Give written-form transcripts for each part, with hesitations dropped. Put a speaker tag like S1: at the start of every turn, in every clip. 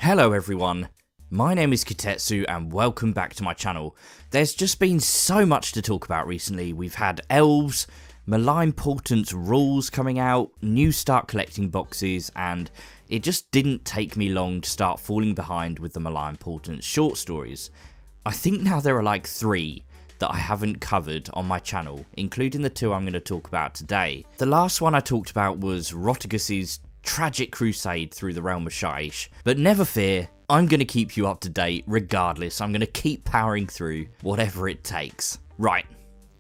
S1: Hello everyone, my name is Kitetsu and welcome back to my channel. There's just been so much to talk about recently. We've had elves, Malign Portent rules coming out, new start collecting boxes, and it just didn't take me long to start falling behind with the Malign Portent short stories. I think now there are like 3 that I haven't covered on my channel, including the 2 I'm going to talk about today. The last one I talked about was Rotigus's tragic crusade through the realm of Shaiish, but never fear, I'm going to keep you up to date regardless. I'm going to keep powering through whatever it takes. Right,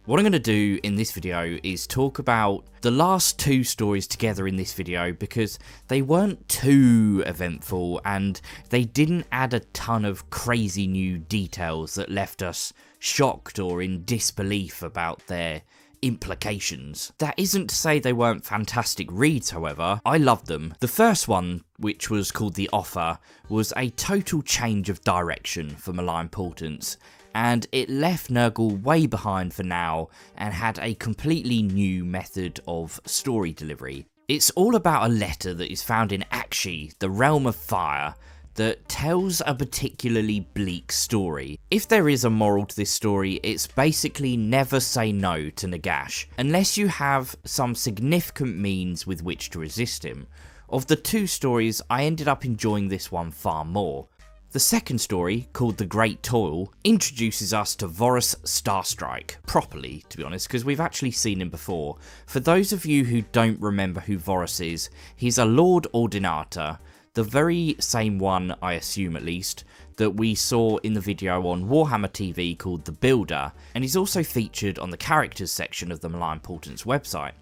S1: what I'm going to do in this video is talk about the last 2 stories together in this video because they weren't too eventful and they didn't add a ton of crazy new details that left us shocked or in disbelief about their implications. That isn't to say they weren't fantastic reads, however. I loved them. The first one, which was called The Offer, was a total change of direction for Malign Portents, and it left Nurgle way behind for now and had a completely new method of story delivery. It's all about a letter that is found in Aqshy, the realm of fire, that tells a particularly bleak story. If there is a moral to this story, it's basically never say no to Nagash, unless you have some significant means with which to resist him. Of the 2 stories, I ended up enjoying this one far more. The second story, called The Great Toil, introduces us to Vorrus Starstrike, properly to be honest, because we've actually seen him before. For those of you who don't remember who Vorrus is, he's a Lord-Ordinator, the very same one, I assume at least, that we saw in the video on Warhammer TV called The Builder, and he's also featured on the characters section of the Malign Portents website.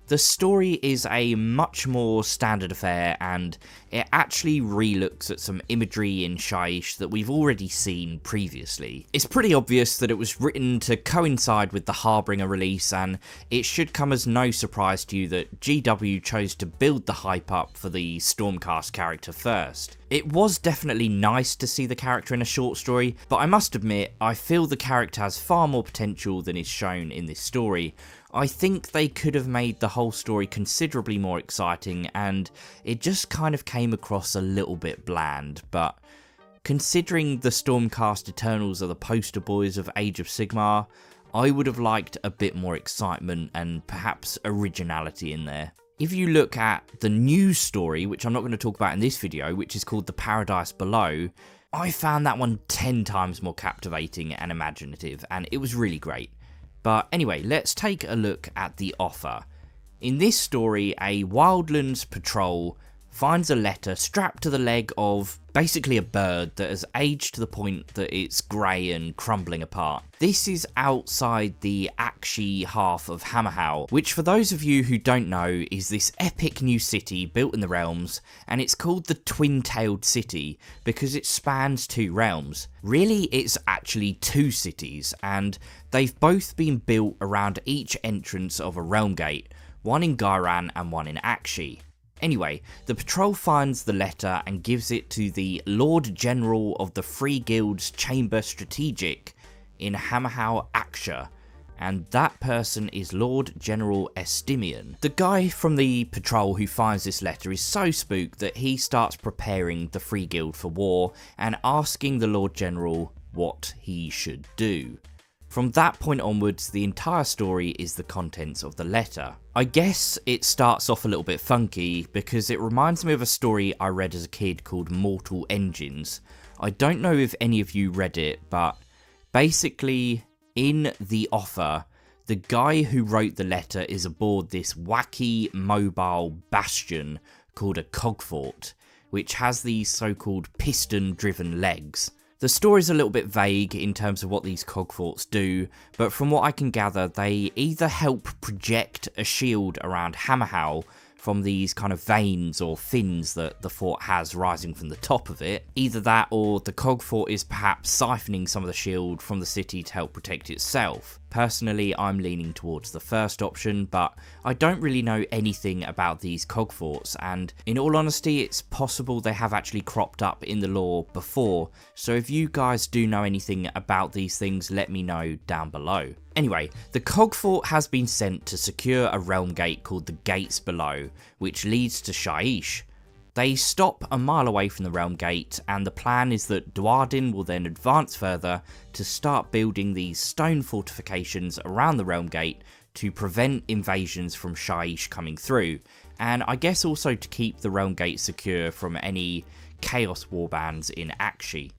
S1: The story is a much more standard affair, and it actually relooks at some imagery in Shaiish that we've already seen previously. It's pretty obvious that it was written to coincide with the Harbinger release, and it should come as no surprise to you that GW chose to build the hype up for the Stormcast character first. It was definitely nice to see the character in a short story, but I must admit, I feel the character has far more potential than is shown in this story. I think they could have made the whole story considerably more exciting, and it just kind of came across a little bit bland, but considering the Stormcast Eternals are the poster boys of Age of Sigmar, I would have liked a bit more excitement and perhaps originality in there. If you look at the news story, which I'm not going to talk about in this video, which is called The Paradise Below, I found that one 10 times more captivating and imaginative, and it was really great. But anyway, let's take a look at The Offer. In this story, a Wildlands patrol finds a letter strapped to the leg of basically a bird that has aged to the point that it's grey and crumbling apart. This is outside the Aqshy half of Hammerhal, which for those of you who don't know is this epic new city built in the realms, and it's called the Twin-Tailed City because it spans 2 realms. Really, it's actually 2 cities, and they've both been built around each entrance of a Realmgate, one in Ghyran and one in Aqshy. Anyway, the patrol finds the letter and gives it to the Lord General of the Freeguild's Chamber Strategic in Hammerhal, Aqshy, and that person is Lord General Estimian. The guy from the patrol who finds this letter is so spooked that he starts preparing the Freeguild for war and asking the Lord General what he should do. From that point onwards, the entire story is the contents of the letter. I guess it starts off a little bit funky because it reminds me of a story I read as a kid called Mortal Engines. I don't know if any of you read it, but basically in The Offer, the guy who wrote the letter is aboard this wacky mobile bastion called a Cogfort, which has these so-called piston-driven legs. The story's a little bit vague in terms of what these Cogforts do, but from what I can gather, they either help project a shield around Hammerhal from these kind of veins or fins that the fort has rising from the top of it. Either that or the Cogfort is perhaps siphoning some of the shield from the city to help protect itself. Personally, I'm leaning towards the first option, but I don't really know anything about these Cogforts, and in all honesty, it's possible they have actually cropped up in the lore before, so if you guys do know anything about these things, let me know down below. Anyway, the Cogfort has been sent to secure a realm gate called the Gates Below, which leads to Shaiish. They stop a mile away from the Realm Gate, and the plan is that Duardin will then advance further to start building these stone fortifications around the Realm Gate to prevent invasions from Shaiish coming through, and I guess also to keep the Realm Gate secure from any Chaos warbands in Aqshy.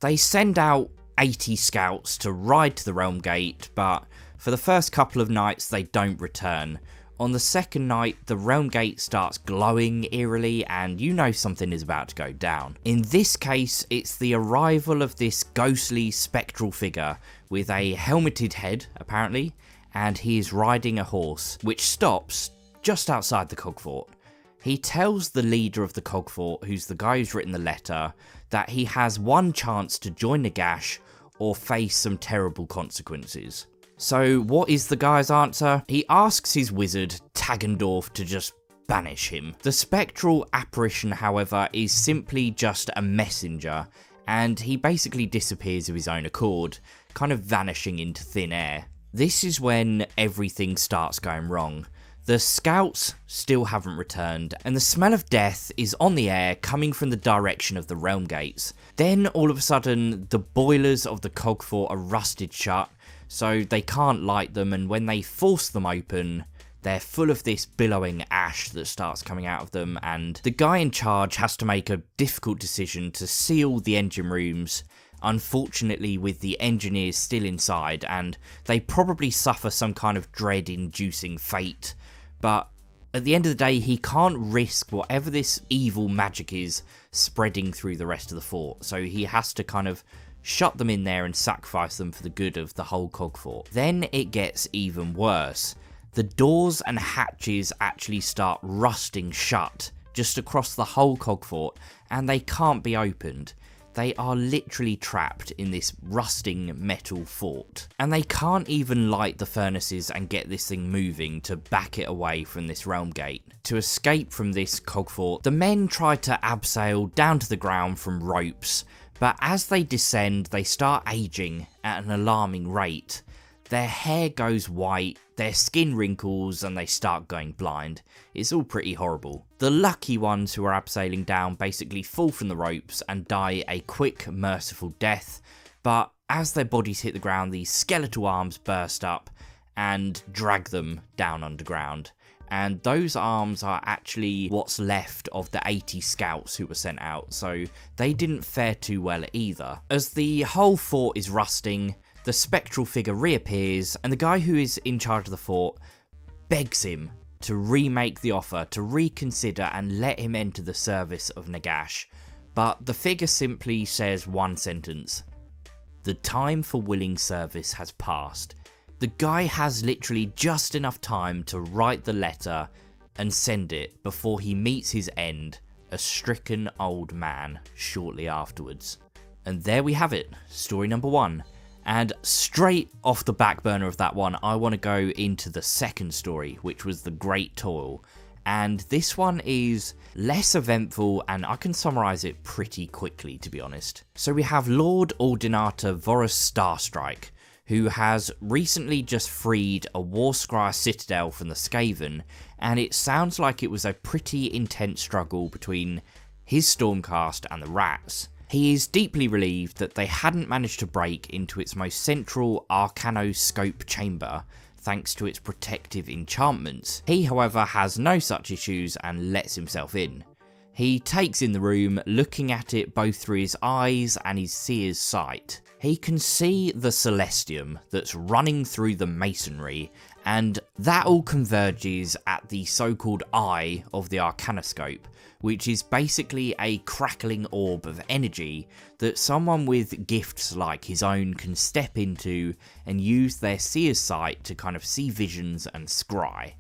S1: They send out 80 scouts to ride to the Realm Gate, but for the first couple of nights they don't return. On the second night, the Realm Gate starts glowing eerily, and you know something is about to go down. In this case, it's the arrival of this ghostly spectral figure with a helmeted head, apparently, and he is riding a horse, which stops just outside the Cogfort. He tells the leader of the Cogfort, who's the guy who's written the letter, that he has one chance to join Nagash or face some terrible consequences. So what is the guy's answer? He asks his wizard, Tagendorf, to just banish him. The spectral apparition, however, is simply just a messenger, and he basically disappears of his own accord, kind of vanishing into thin air. This is when everything starts going wrong. The scouts still haven't returned, and the smell of death is on the air coming from the direction of the Realm Gates. Then all of a sudden, the boilers of the Cogfort are rusted shut, so they can't light them, and when they force them open, they're full of this billowing ash that starts coming out of them, and the guy in charge has to make a difficult decision to seal the engine rooms, unfortunately with the engineers still inside, and they probably suffer some kind of dread-inducing fate, but at the end of the day, he can't risk whatever this evil magic is spreading through the rest of the fort, so he has to kind of shut them in there and sacrifice them for the good of the whole Cogfort. Then it gets even worse. The doors and hatches actually start rusting shut just across the whole Cogfort, and they can't be opened. They are literally trapped in this rusting metal fort, and they can't even light the furnaces and get this thing moving to back it away from this Realm Gate. To escape from this Cogfort, the men try to abseil down to the ground from ropes, but as they descend, they start aging at an alarming rate. Their hair goes white, their skin wrinkles, and they start going blind. It's all pretty horrible. The lucky ones who are abseiling down basically fall from the ropes and die a quick, merciful death, but as their bodies hit the ground, these skeletal arms burst up and drag them down underground. And those arms are actually what's left of the 80 scouts who were sent out, so they didn't fare too well either. As the whole fort is rusting, the spectral figure reappears, and the guy who is in charge of the fort begs him to remake the offer, to reconsider and let him enter the service of Nagash. But the figure simply says one sentence: "The time for willing service has passed." The guy has literally just enough time to write the letter and send it before he meets his end, a stricken old man, shortly afterwards. And there we have it, story number 1. And straight off the back burner of that one, I want to go into the second story, which was the Great Toil. And this one is less eventful, and I can summarise it pretty quickly, to be honest. So we have Lord-Ordinator Vorrus Starstrike, who has recently just freed a Warscryer Citadel from the Skaven, and it sounds like it was a pretty intense struggle between his Stormcast and the Rats. He is deeply relieved that they hadn't managed to break into its most central arcanoscope chamber, thanks to its protective enchantments. He, however, has no such issues and lets himself in. He takes in the room, looking at it both through his eyes and his seer's sight. He can see the Celestium that's running through the masonry, and that all converges at the so-called eye of the arcanoscope, which is basically a crackling orb of energy that someone with gifts like his own can step into and use their seer's sight to kind of see visions and scry.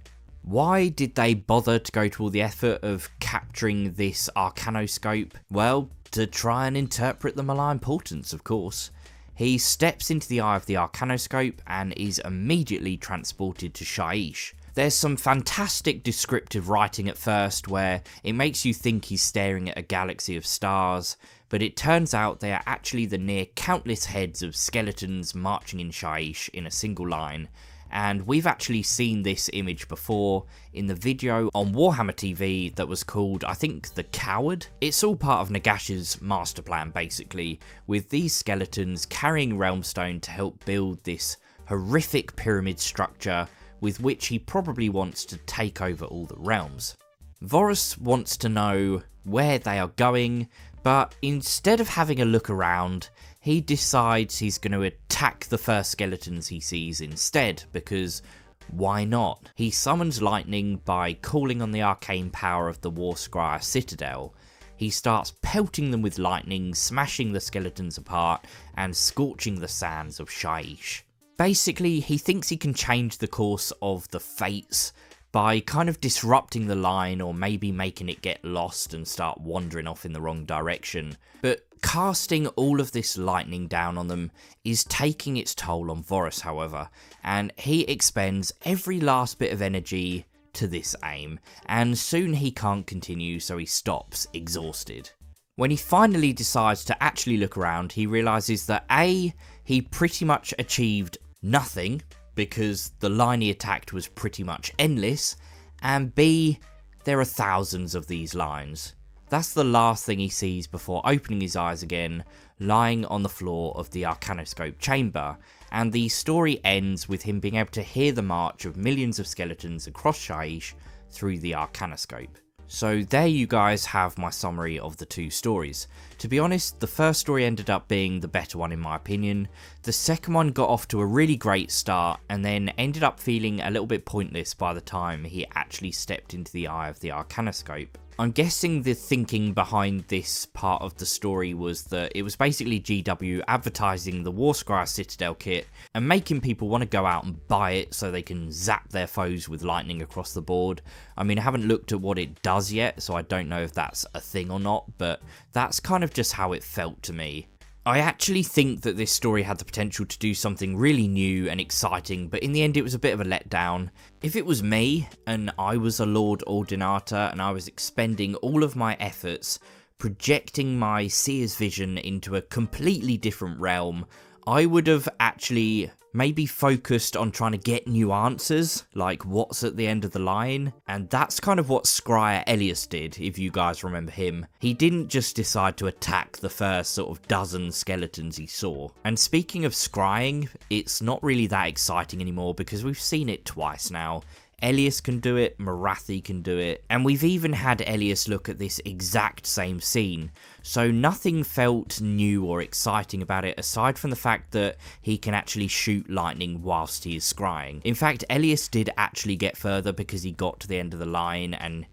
S1: Why did they bother to go to all the effort of capturing this arcanoscope? Well, to try and interpret the Malign Portents, of course. He steps into the eye of the arcanoscope and is immediately transported to Shaiish. There's some fantastic descriptive writing at first where it makes you think he's staring at a galaxy of stars, but it turns out they are actually the near countless heads of skeletons marching in Shaiish in a single line, and we've actually seen this image before in the video on Warhammer TV that was called, I think, The Coward. It's all part of Nagash's master plan, basically, with these skeletons carrying Realmstone to help build this horrific pyramid structure with which he probably wants to take over all the realms. Vorrus wants to know where they are going, but instead of having a look around, he decides he's going to attack the first skeletons he sees instead, because why not? He summons lightning by calling on the arcane power of the Warscryer Citadel. He starts pelting them with lightning, smashing the skeletons apart, and scorching the sands of Shaiish. Basically, he thinks he can change the course of the fates by kind of disrupting the line, or maybe making it get lost and start wandering off in the wrong direction. But casting all of this lightning down on them is taking its toll on Vorrus, however, and he expends every last bit of energy to this aim, and soon he can't continue, so he stops, exhausted. When he finally decides to actually look around, he realises that A, he pretty much achieved nothing, because the line he attacked was pretty much endless, and B, there are thousands of these lines. That's the last thing he sees before opening his eyes again, lying on the floor of the Arcanoscope chamber, and the story ends with him being able to hear the march of millions of skeletons across Shaiish through the Arcanoscope. So there you guys have my summary of the two stories. To be honest, the first story ended up being the better one in my opinion. The second one got off to a really great start and then ended up feeling a little bit pointless by the time he actually stepped into the eye of the Arcanoscope. I'm guessing the thinking behind this part of the story was that it was basically GW advertising the Warscryer Citadel kit and making people want to go out and buy it so they can zap their foes with lightning across the board. I mean, I haven't looked at what it does yet, so I don't know if that's a thing or not, but that's kind of just how it felt to me. I actually think that this story had the potential to do something really new and exciting, but in the end it was a bit of a letdown. If it was me, and I was a Lord-Ordinator, and I was expending all of my efforts, projecting my seer's vision into a completely different realm, I would have actually maybe focused on trying to get new answers, like what's at the end of the line, and that's kind of what Scryer Elias did, if you guys remember him. He didn't just decide to attack the first sort of dozen skeletons he saw. And speaking of scrying, it's not really that exciting anymore because we've seen it twice now. Elias can do it, Morathi can do it, and we've even had Elias look at this exact same scene, so nothing felt new or exciting about it aside from the fact that he can actually shoot lightning whilst he is scrying. In fact, Elias did actually get further because he got to the end of the line and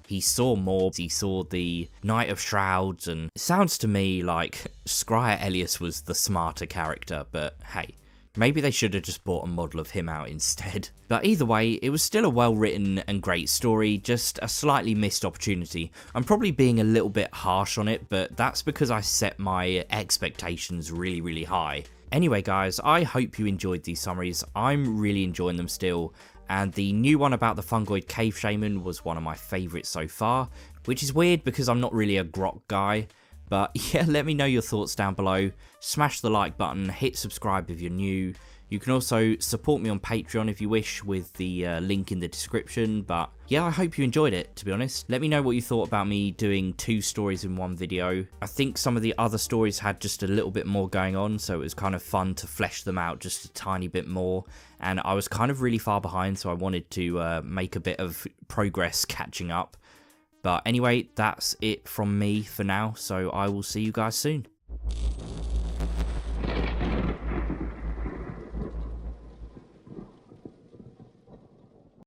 S1: he saw more. He saw the Knight of Shrouds, and it sounds to me like Scryer Elias was the smarter character, but hey. Maybe they should have just bought a model of him out instead. But either way, it was still a well-written and great story, just a slightly missed opportunity. I'm probably being a little bit harsh on it, but that's because I set my expectations really, really high. Anyway guys, I hope you enjoyed these summaries. I'm really enjoying them still, and the new one about the Fungoid Cave Shaman was one of my favourites so far, which is weird because I'm not really a grok guy. But yeah, let me know your thoughts down below. Smash the like button, hit subscribe if you're new. You can also support me on Patreon if you wish with the link in the description. But yeah, I hope you enjoyed it, to be honest. Let me know what you thought about me doing 2 stories in one video. I think some of the other stories had just a little bit more going on, so it was kind of fun to flesh them out just a tiny bit more. And I was kind of really far behind, so I wanted to make a bit of progress catching up. But anyway, that's it from me for now, so I will see you guys soon.